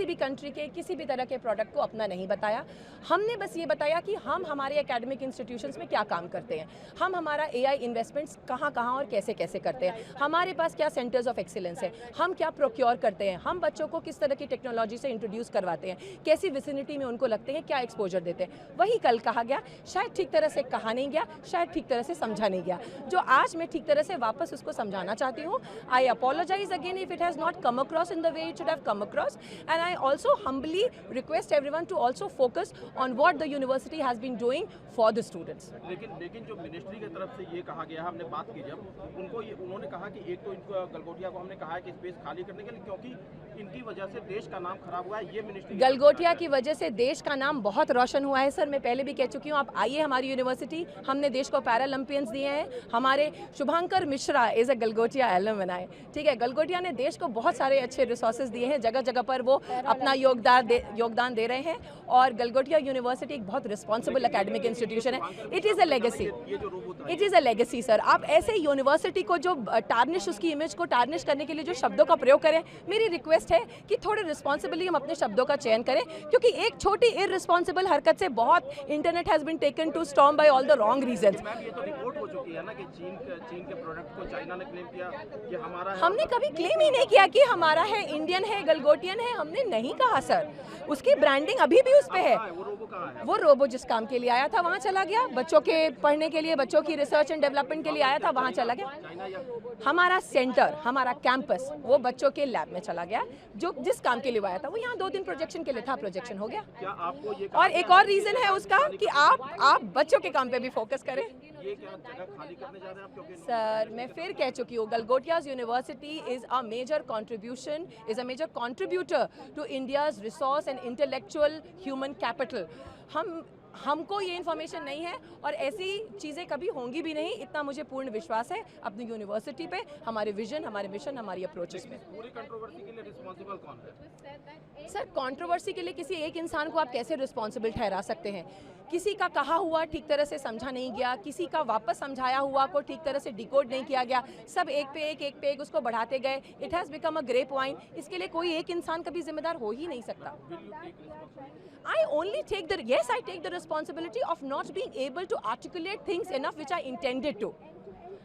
किसी भी कंट्री के किसी भी तरह के प्रोडक्ट को अपना नहीं बताया। हमने बस ये बताया कि हम हमारे एकेडमिक इंस्टीट्यूशंस में क्या काम करते हैं, हम हमारा AI इन्वेस्टमेंट्स कहाँ कहाँ और कैसे कैसे करते हैं, हमारे पास क्या सेंटर्स ऑफ एक्सीलेंस है, हम क्या प्रोक्योर करते हैं, हम बच्चों को किस तरह की टेक्नोलॉजी से इंट्रोड्यूस करवाते हैं, कैसी विसिनिटी में उनको लगते हैं, क्या एक्सपोजर देते हैं। वही कल कहा गया, शायद ठीक तरह से कहा नहीं गया, शायद ठीक तरह से समझा नहीं गया, जो आज मैं ठीक तरह से वापस उसको समझाना चाहती हूँ। I apologise again if it has not come across in the way it should have come across, and I also humbly request everyone to also focus on what the university has been doing for the students. लेकिन जो ministry की तरफ से ये कहा गया, हमने बात की जब उन्होंने कहा कि एक तो इनको गलगोटिया को हमने कहा है कि स्पेस खाली करने के लिए, क्योंकि इनकी वजह से देश का नाम खराब हुआ है। ये मिनिस्ट्री गलगोटिया की वजह से देश का नाम बहुत रोशन हुआ है सर। मैं पहले भी कह चुकी हूँ, आप आइए हमारी यूनिवर्सिटी, हमने देश को पैरालंपियंस दिए हैं। हमारे Shubhankar Mishra is a Galgotia alumni, ठीक है। गलगोटिया ने देश को बहुत सारे अच्छे रिसोर्सेज दिए हैं, जगह जगह पर वो अपना योगदान दे रहे हैं, और गलगोटिया यूनिवर्सिटी एक बहुत रिस्पॉन्सिबल एकेडमिक इंस्टीट्यूशन है। It is a legacy, it is a legacy sir. आप ऐसे यूनिवर्सिटी को जो टार्निश, उसकी इमेज को टार्निश करने के लिए जो शब्दों का प्रयोग करें, मेरी रिक्वेस्ट है कि थोड़े रिस्पॉन्सिबली हम अपने शब्दों का चयन करें, क्योंकि एक छोटी इररिस्पॉन्सिबल हरकत से बहुत internet has been taken to storm by all the wrong reasons. ये तो रिपोर्ट हो चुकी है ना कि चीन के प्रोडक्ट को चाइना ने क्लेम किया कि हमारा है। हमने कभी क्लेम ही नहीं किया कि हमारा है, इंडियन है, गलगोटियन है, हमने नहीं कहा सर। उसकी ब्रांडिंग अभी भी उस पे है। वो रोबो जिस काम के लिए आया था वहाँ चला गया, बच्चों के पढ़ने के लिए, बच्चों की रिसर्च एंड डेवलपमेंट के लिए आया था, वहाँ चला गया। हमारा सेंटर, हमारा कैंपस वो बच्चों के लैब में चला गया, जो जिस काम के लिए आया था। वो यहाँ 2 दिन प्रोजेक्शन के लिए था, प्रोजेक्शन हो गया। क्या आपको ये और एक और रीजन है उसका कि आप बच्चों के काम पे भी फोकस करें। ये क्या जगह खाली करने जा रहे हैं आप? क्योंकि सर मैं फिर कह चुकी हूँ, Galgotias university is a major contribution, is a major contributor to India's resource and intellectual human capital. हमको ये इन्फॉर्मेशन नहीं है और ऐसी चीज़ें कभी होंगी भी नहीं, इतना मुझे पूर्ण विश्वास है अपनी यूनिवर्सिटी पे, हमारे विजन, हमारे मिशन, हमारी अप्रोचेस में। पूरी कंट्रोवर्सी के लिए रिस्पॉन्सिबल कौन है? सर कंट्रोवर्सी के लिए किसी एक इंसान को आप कैसे रिस्पॉन्सिबल ठहरा सकते हैं? किसी का कहा हुआ ठीक तरह से समझा नहीं गया, किसी का वापस समझाया हुआ को ठीक तरह से डिकोड नहीं किया गया, सब एक पे एक उसको बढ़ाते गए। It has become a grape wine. इसके लिए कोई एक इंसान कभी जिम्मेदार हो ही नहीं सकता। I only take the responsibility of not being able to articulate things enough which I intended to,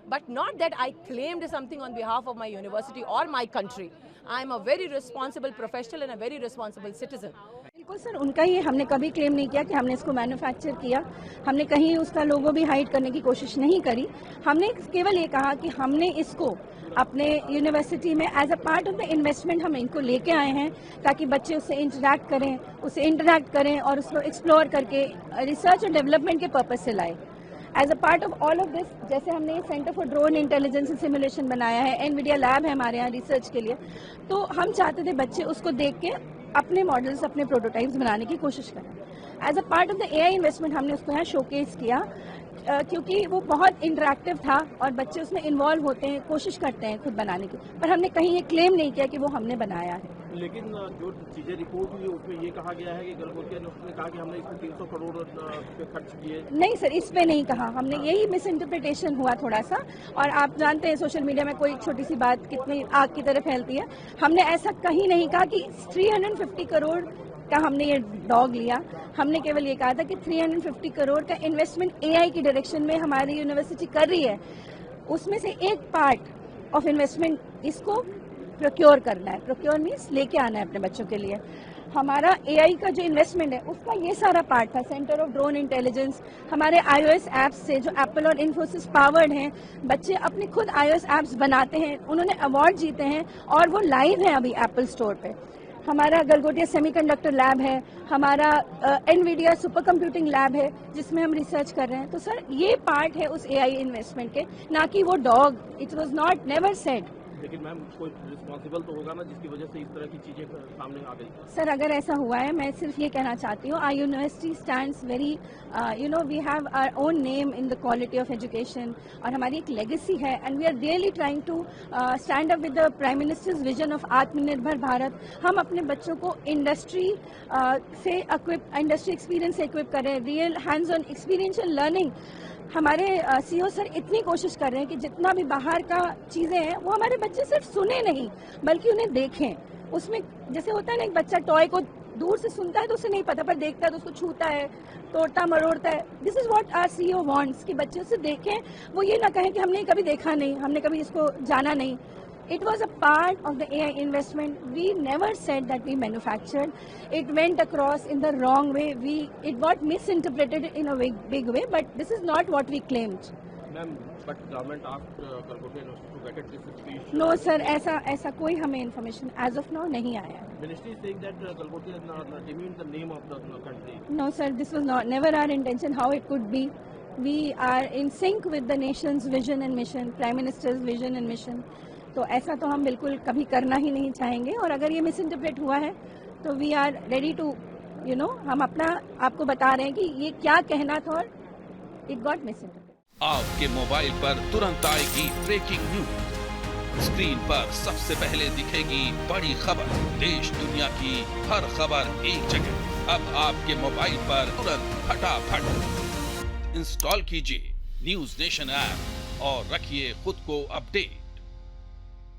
but not that I claimed something on behalf of my university or my country. I am a very responsible professional and a very responsible citizen. बिल्कुल sir, उनका ये हमने कभी claim नहीं किया कि हमने इसको मैन्युफैक्चर किया। हमने कहीं उसका लोगो भी हाइड करने की कोशिश नहीं करी। हमने केवल ये कहा कि हमने इसको अपने यूनिवर्सिटी में as a part of the investment हम इनको लेके आए हैं, ताकि बच्चे उससे इंटरैक्ट करें और उसको एक्सप्लोर करके रिसर्च और डेवलपमेंट के पर्पज से लाए। As a part of all of this, जैसे हमने centre for drone intelligence and simulation बनाया है, एनवीडिया लैब है हमारे यहाँ रिसर्च के लिए, तो हम चाहते थे बच्चे उसको देख के अपने मॉडल्स, अपने प्रोटोटाइप्स बनाने की कोशिश करें। As a part of the AI investment हमने उसको यहाँ शोकेस किया, क्योंकि वो बहुत इंटरैक्टिव था और बच्चे उसमें इन्वॉल्व होते हैं, कोशिश करते हैं खुद बनाने की, पर हमने कहीं ये क्लेम नहीं किया कि वो हमने बनाया है। लेकिन जो चीजें रिपोर्ट हुई उसमें ये कहा गया है कि गलगोटिया ने उसने कहा कि हमने इसको 300 करोड़ पे खर्च किए। नहीं सर, इस पे नहीं कहा हमने, यही मिस इंटरप्रिटेशन हुआ थोड़ा सा। और आप जानते हैं सोशल मीडिया में कोई छोटी सी बात कितनी आग की तरह फैलती है। हमने ऐसा कहीं नहीं कहा कि 350 करोड़ का हमने ये डॉग लिया। हमने केवल ये कहा था कि 350 करोड़ का इन्वेस्टमेंट AI की डायरेक्शन में हमारी यूनिवर्सिटी कर रही है, उसमें से एक पार्ट ऑफ इन्वेस्टमेंट इसको प्रोक्योर करना है। प्रोक्योर मीन्स लेके आना है अपने बच्चों के लिए। हमारा AI का जो इन्वेस्टमेंट है उसका ये सारा पार्ट था। सेंटर ऑफ ड्रोन इंटेलिजेंस, हमारे iOS ऐप्स से जो एप्पल और इन्फोसिस पावर्ड हैं, बच्चे अपने खुद iOS ऐप्स बनाते हैं, उन्होंने अवार्ड जीते हैं और वो लाइव हैं अभी एप्पल स्टोर पे। हमारा गलगोटिया सेमीकंडक्टर लैब है, हमारा एनवीडिया सुपर कंप्यूटिंग लैब है जिसमें हम रिसर्च कर रहे हैं। तो सर ये पार्ट है उस AI इन्वेस्टमेंट के, ना कि वो dog. It was not never said. लेकिन मैम कोई रिस्पॉन्सिबल तो होगा ना जिसकी वजह से इस तरह की चीजें सामने आ गई। सर अगर ऐसा हुआ है, मैं सिर्फ ये कहना चाहती हूँ, our university stands very we have our own name in the quality of education, और हमारी एक लेगेसी है and we are really trying to stand up with the prime minister's vision of Atmanirbhar Bharat. हम अपने बच्चों को इंडस्ट्री एक्सपीरियंस से equip करें, real hands on experiential learning. हमारे CEO सर इतनी कोशिश कर रहे हैं कि जितना भी बाहर का चीज़ें हैं वो हमारे बच्चे सिर्फ सुने नहीं बल्कि उन्हें देखें। उसमें जैसे होता है ना, एक बच्चा टॉय को दूर से सुनता है तो उसे नहीं पता, पर देखता है तो उसको छूता है, तोड़ता मरोड़ता है। This is what our CEO wants कि बच्चे उसे देखें, वो ये ना कहें कि हमने कभी देखा नहीं, हमने कभी इसको जाना नहीं। It was a part of the AI investment. We never said that we manufactured. It went across in the wrong way. It got misinterpreted in a big way, but this is not what we claimed. Ma'am, but government asked Galgotia University to get this speech. No sir, ऐसा कोई हमें information as of now नहीं आया। Ministry is saying that Galgotia demeaned the name of the country. No sir, this was never our intention. How it could be? We are in sync with the nation's vision and mission, Prime Minister's vision and mission. तो ऐसा तो हम बिल्कुल कभी करना ही नहीं चाहेंगे, और अगर ये मिस इंटरप्रेट हुआ है तो वी आर रेडी टू हम अपना आपको बता रहे हैं कि ये क्या कहना था और इट गॉट मिस इंटरप्रेट। आपके मोबाइल पर तुरंत आएगी ब्रेकिंग न्यूज, स्क्रीन पर सबसे पहले दिखेगी बड़ी खबर, देश दुनिया की हर खबर एक जगह। अब आपके मोबाइल पर तुरंत फटाफट इंस्टॉल कीजिए न्यूज नेशन ऐप और रखिए खुद को अपडेट।